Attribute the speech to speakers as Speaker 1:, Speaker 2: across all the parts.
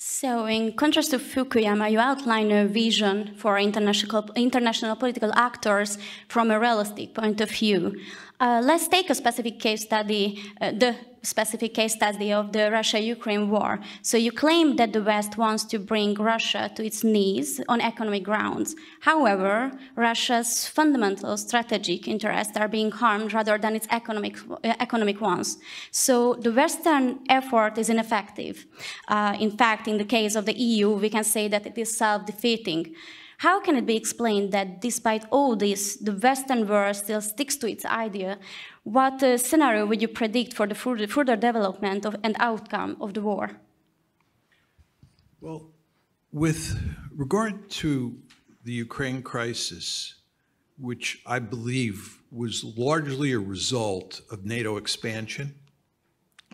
Speaker 1: So, in contrast to Fukuyama, you outline a vision for international political actors from a realistic point of view. Let's take a specific case study, the specific case study of the Russia-Ukraine war. So you claim that the West wants to bring Russia to its knees on economic grounds. However, Russia's fundamental strategic interests are being harmed rather than its economic ones. So the Western effort is ineffective. In fact, in the case of the EU, we can say that it is self-defeating. How can it be explained that despite all this, the Western world still sticks to its idea? What scenario would you predict for the further development and outcome of the war?
Speaker 2: Well, with regard to the Ukraine crisis, which I believe was largely a result of NATO expansion,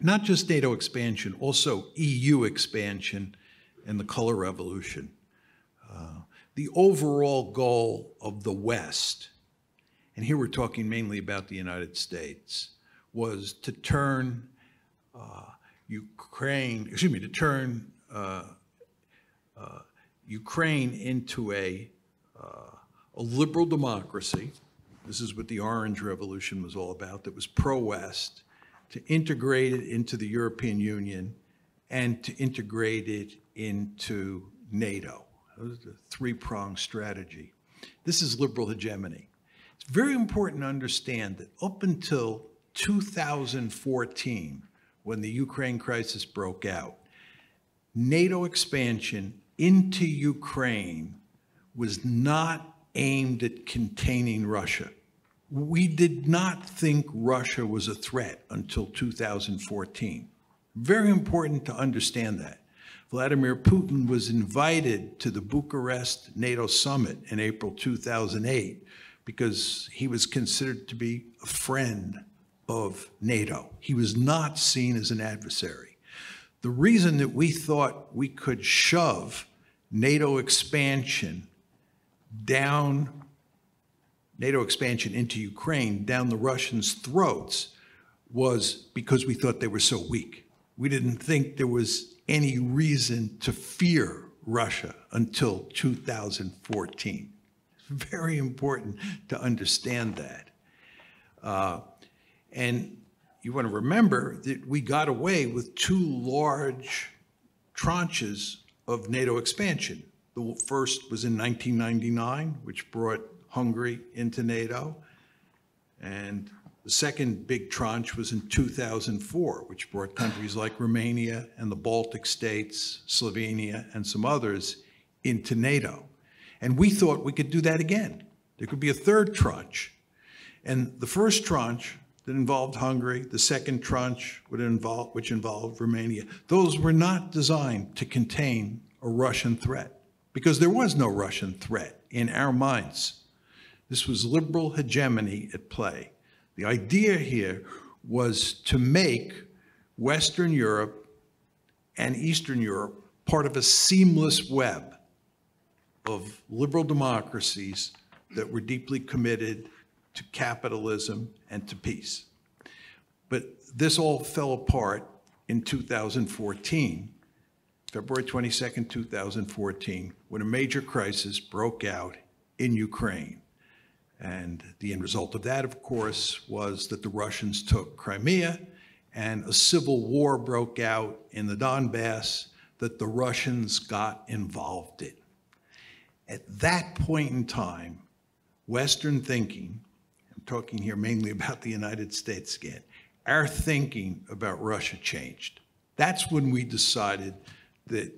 Speaker 2: not just NATO expansion, also EU expansion and the color revolution. The overall goal of the West, and here we're talking mainly about the United States, was to turn Ukraine into a liberal democracy. This is what the Orange Revolution was all about, that was pro-West, to integrate it into the European Union and to integrate it into NATO. That was the three-pronged strategy. This is liberal hegemony. It's very important to understand that up until 2014, when the Ukraine crisis broke out, NATO expansion into Ukraine was not aimed at containing Russia. We did not think Russia was a threat until 2014. Very important to understand that. Vladimir Putin was invited to the Bucharest NATO summit in April 2008 because he was considered to be a friend of NATO. He was not seen as an adversary. The reason that we thought we could shove NATO expansion into Ukraine down the Russians' throats was because we thought they were so weak. We didn't think there was any reason to fear Russia until 2014. It's very important to understand that. And you want to remember that we got away with two large tranches of NATO expansion. The first was in 1999, which brought Hungary into NATO. And the second big tranche was in 2004, which brought countries like Romania and the Baltic states, Slovenia, and some others into NATO. And we thought we could do that again. There could be a third tranche. And the first tranche that involved Hungary, the second tranche which involved Romania, those were not designed to contain a Russian threat, because there was no Russian threat in our minds. This was liberal hegemony at play. The idea here was to make Western Europe and Eastern Europe part of a seamless web of liberal democracies that were deeply committed to capitalism and to peace. But this all fell apart in 2014, February 22nd, 2014, when a major crisis broke out in Ukraine. And the end result of that, of course, was that the Russians took Crimea, and a civil war broke out in the Donbass that the Russians got involved in. At that point in time, Western thinking, I'm talking here mainly about the United States again, our thinking about Russia changed. That's when we decided that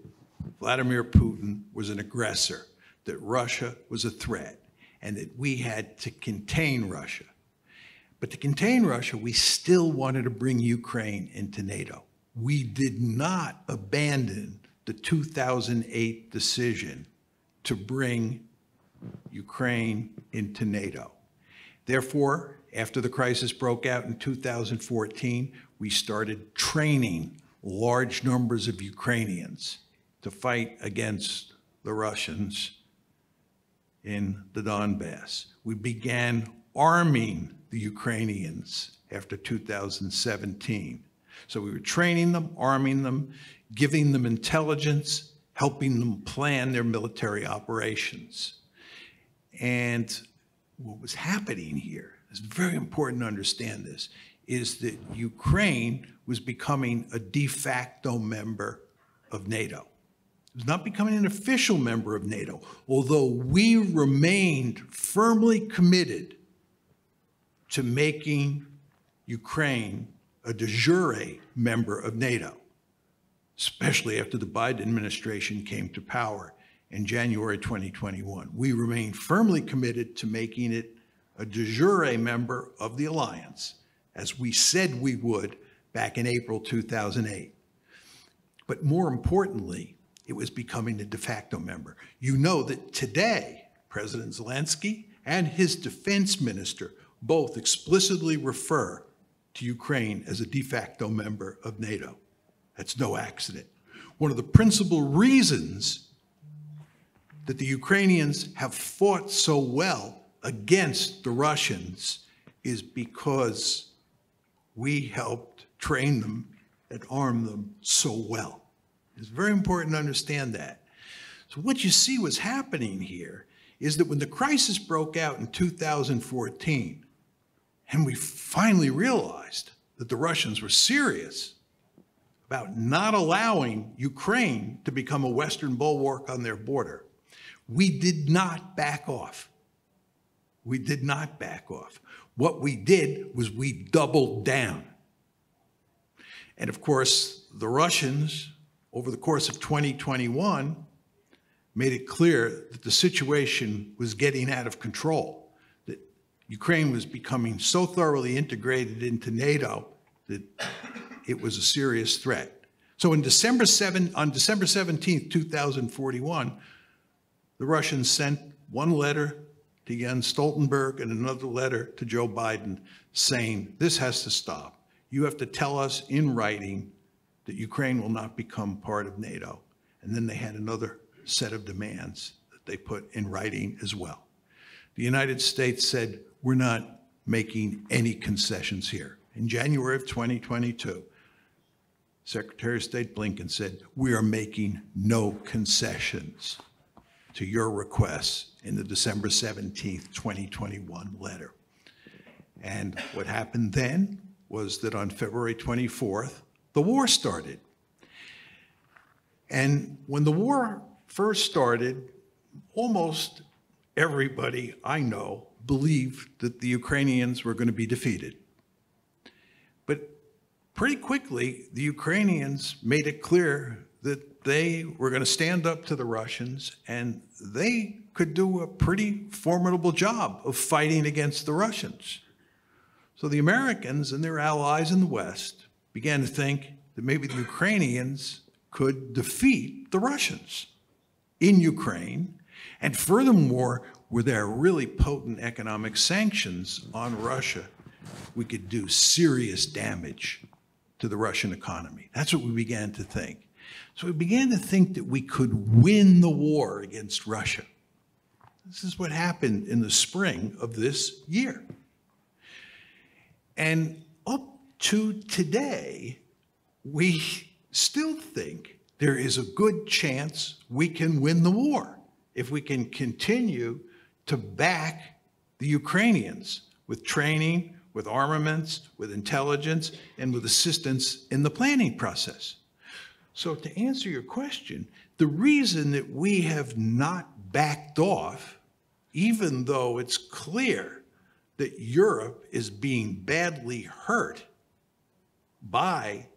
Speaker 2: Vladimir Putin was an aggressor, that Russia was a threat, and that we had to contain Russia. But to contain Russia, we still wanted to bring Ukraine into NATO. We did not abandon the 2008 decision to bring Ukraine into NATO. Therefore, after the crisis broke out in 2014, we started training large numbers of Ukrainians to fight against the Russians in the Donbass. We began arming the Ukrainians after 2017. So we were training them, arming them, giving them intelligence, helping them plan their military operations. And what was happening here, it's very important to understand this, is that Ukraine was becoming a de facto member of NATO. It was not becoming an official member of NATO, although we remained firmly committed to making Ukraine a de jure member of NATO, especially after the Biden administration came to power in January 2021. We remain firmly committed to making it a de jure member of the alliance, as we said we would back in April 2008. But more importantly, it was becoming a de facto member. You know that today, President Zelensky and his defense minister both explicitly refer to Ukraine as a de facto member of NATO. That's no accident. One of the principal reasons that the Ukrainians have fought so well against the Russians is because we helped train them and arm them so well. It's very important to understand that. So what you see was happening here is that when the crisis broke out in 2014, and we finally realized that the Russians were serious about not allowing Ukraine to become a Western bulwark on their border, we did not back off. We did not back off. What we did was we doubled down. And of course, the Russians, over the course of 2021, made it clear that the situation was getting out of control, that Ukraine was becoming so thoroughly integrated into NATO that it was a serious threat. So on December 17th, 2041, the Russians sent one letter to Jens Stoltenberg and another letter to Joe Biden saying, this has to stop. You have to tell us in writing that Ukraine will not become part of NATO. And then they had another set of demands that they put in writing as well. The United States said, we're not making any concessions here. In January of 2022, Secretary of State Blinken said, we are making no concessions to your requests in the December 17th, 2021 letter. And what happened then was that on February 24th, the war started. And when the war first started, almost everybody I know believed that the Ukrainians were going to be defeated. But pretty quickly, the Ukrainians made it clear that they were going to stand up to the Russians, and they could do a pretty formidable job of fighting against the Russians. So the Americans and their allies in the West began to think that maybe the Ukrainians could defeat the Russians in Ukraine. And furthermore, with their really potent economic sanctions on Russia, we could do serious damage to the Russian economy. That's what we began to think. So we began to think that we could win the war against Russia. This is what happened in the spring of this year. And up to today, we still think there is a good chance we can win the war if we can continue to back the Ukrainians with training, with armaments, with intelligence, and with assistance in the planning process. So to answer your question, the reason that we have not backed off, even though it's clear that Europe is being badly hurt by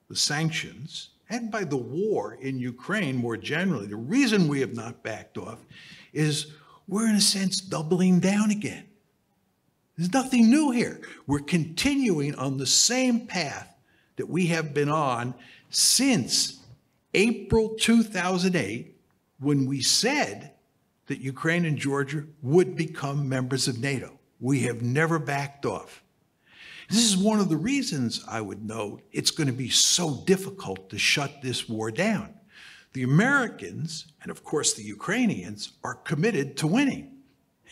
Speaker 2: the sanctions and by the war in Ukraine more generally, the reason we have not backed off is we're in a sense doubling down again. There's nothing new here. We're continuing on the same path that we have been on since April 2008, when we said that Ukraine and Georgia would become members of NATO. We have never backed off. This is one of the reasons I would note it's going to be so difficult to shut this war down. The Americans, and of course the Ukrainians, are committed to winning.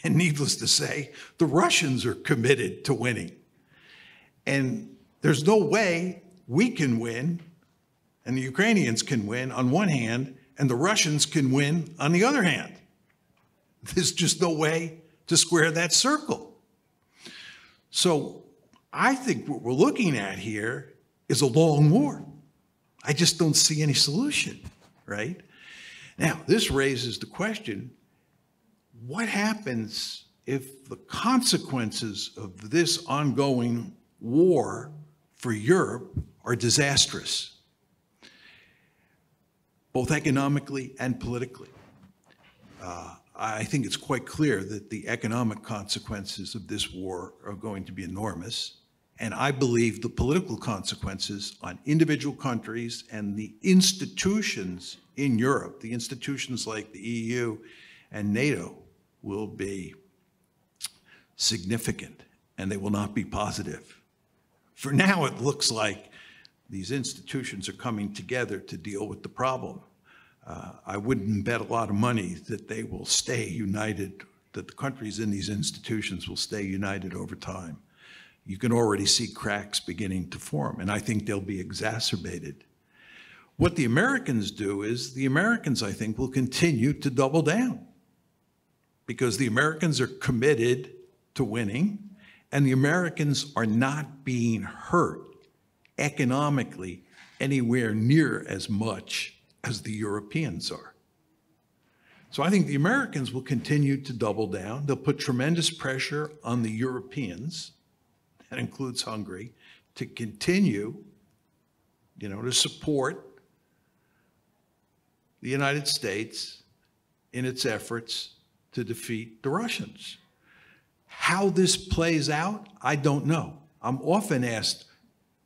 Speaker 2: And needless to say, the Russians are committed to winning. And there's no way we can win and the Ukrainians can win on one hand and the Russians can win on the other hand. There's just no way to square that circle. So I think what we're looking at here is a long war. I just don't see any solution, right? Now, this raises the question, what happens if the consequences of this ongoing war for Europe are disastrous, both economically and politically? I think it's quite clear that the economic consequences of this war are going to be enormous. And I believe the political consequences on individual countries and the institutions in Europe, the institutions like the EU and NATO, will be significant, and they will not be positive. For now, it looks like these institutions are coming together to deal with the problem. I wouldn't bet a lot of money that they will stay united, that the countries in these institutions will stay united over time. You can already see cracks beginning to form, and I think they'll be exacerbated. What the Americans do is, the Americans, I think, will continue to double down, because the Americans are committed to winning, and the Americans are not being hurt economically anywhere near as much as the Europeans are. So I think the Americans will continue to double down. They'll put tremendous pressure on the Europeans, that includes Hungary, to continue, to support the United States in its efforts to defeat the Russians. How this plays out, I don't know. I'm often asked,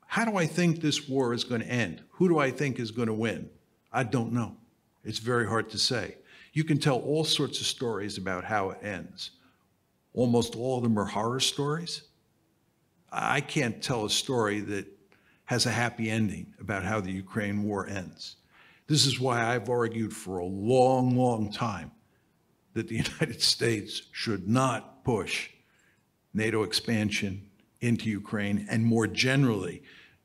Speaker 2: how do I think this war is going to end? Who do I think is going to win? I don't know. It's very hard to say. You can tell all sorts of stories about how it ends. Almost all of them are horror stories. I can't tell a story that has a happy ending about how the Ukraine war ends. This is why I've argued for a long, long time that the United States should not push NATO expansion into Ukraine, and more generally,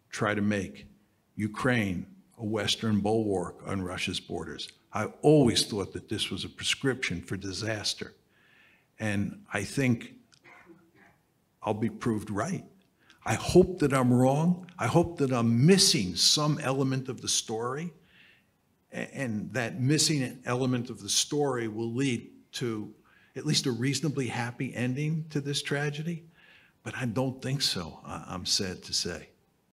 Speaker 2: try to make Ukraine a Western bulwark on Russia's borders. I always thought that this was a prescription for disaster. And I think I'll be proved right. I hope that I'm wrong. I hope that I'm missing some element of the story, and that missing element of the story will lead to at least a reasonably happy ending to this tragedy. But I don't think so, I'm sad to say.